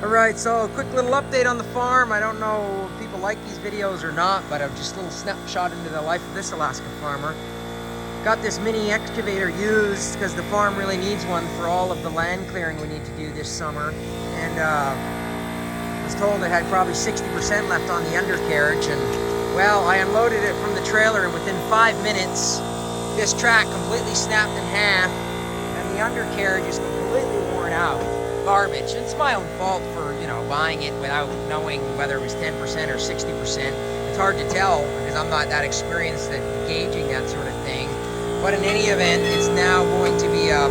Alright, so a quick little update on the farm. I don't know if people like these videos or not, but just a little snapshot into the life of this Alaska farmer. Got this mini excavator used because the farm really needs one for all of the land clearing we need to do this summer. And was told it had probably 60% left on the undercarriage, and well, I unloaded it from the trailer, and within 5 minutes this track completely snapped in half and the undercarriage is completely worn out. Garbage. It's my own fault for, buying it without knowing whether it was 10% or 60%. It's hard to tell because I'm not that experienced at gauging that sort of thing. But in any event, it's now going to be a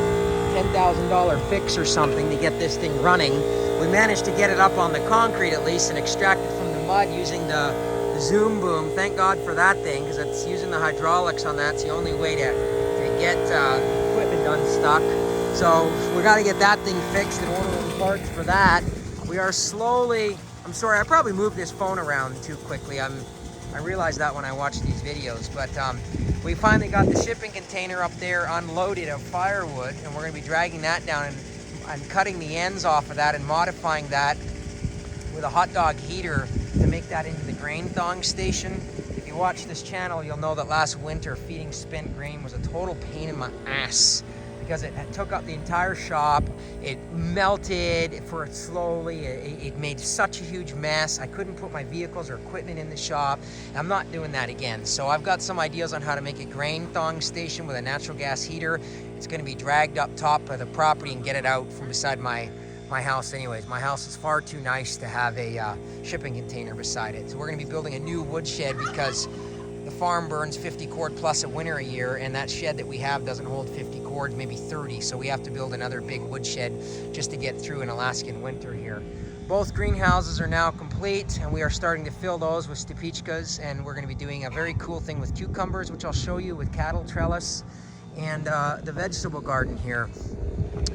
$10,000 fix or something to get this thing running. We managed to get it up on the concrete at least and extract it from the mud using the Zoom boom. Thank God for that thing, because it's using the hydraulics on that. It's the only way to get equipment unstuck. So we got to get that thing fixed and order the parts for that. We are slowly, I'm sorry, I probably moved this phone around too quickly. I realized that when I watched these videos, but we finally got the shipping container up there unloaded of firewood, and we're going to be dragging that down and cutting the ends off of that and modifying that with a hot dog heater to make that into the grain thawing station. If you watch this channel, you'll know that last winter feeding spent grain was a total pain in my ass, because it took up the entire shop. It melted for it slowly. It made such a huge mess. I couldn't put my vehicles or equipment in the shop. I'm not doing that again. So I've got some ideas on how to make a grain thawing station with a natural gas heater. It's going to be dragged up top of the property and get it out from beside my house anyways. My house is far too nice to have a shipping container beside it. So we're going to be building a new woodshed because the farm burns 50 cord plus a winter a year, and that shed that we have doesn't hold 50 cords, maybe 30. So we have to build another big woodshed just to get through an Alaskan winter here. Both greenhouses are now complete, and we are starting to fill those with stepechkas, and we're going to be doing a very cool thing with cucumbers, which I'll show you, with cattle trellis. And the vegetable garden here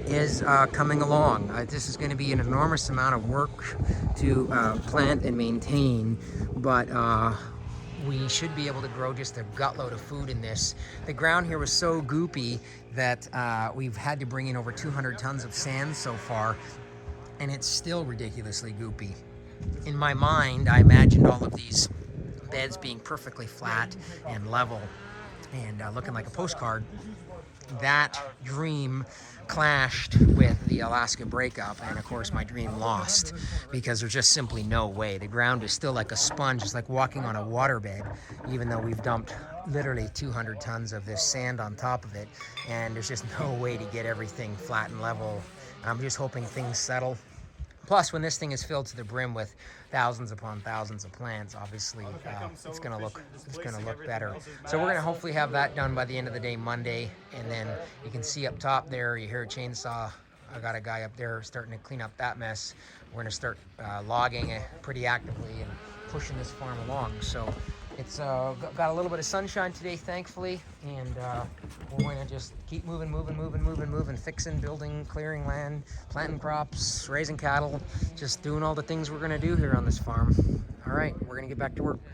is coming along. This is going to be an enormous amount of work to plant and maintain, but we should be able to grow just a gutload of food in this. The ground here was so goopy that we've had to bring in over 200 tons of sand so far, and it's still ridiculously goopy. In my mind, I imagined all of these beds being perfectly flat and level and looking like a postcard. That dream clashed with the Alaska breakup, and of course my dream lost, because there's just simply no way. The ground is still like a sponge. It's like walking on a waterbed, even though we've dumped literally 200 tons of this sand on top of it, and there's just no way to get everything flat and level. I'm just hoping things settle. Plus, when this thing is filled to the brim with thousands upon thousands of plants, obviously it's gonna look better. So we're gonna hopefully have that done by the end of the day, Monday. And then you can see up top there, you hear a chainsaw. I got a guy up there starting to clean up that mess. We're gonna start logging it pretty actively and pushing this farm along. So it's got a little bit of sunshine today, thankfully, and we're going to just keep moving, fixing, building, clearing land, planting crops, raising cattle, just doing all the things we're going to do here on this farm. All right, we're going to get back to work.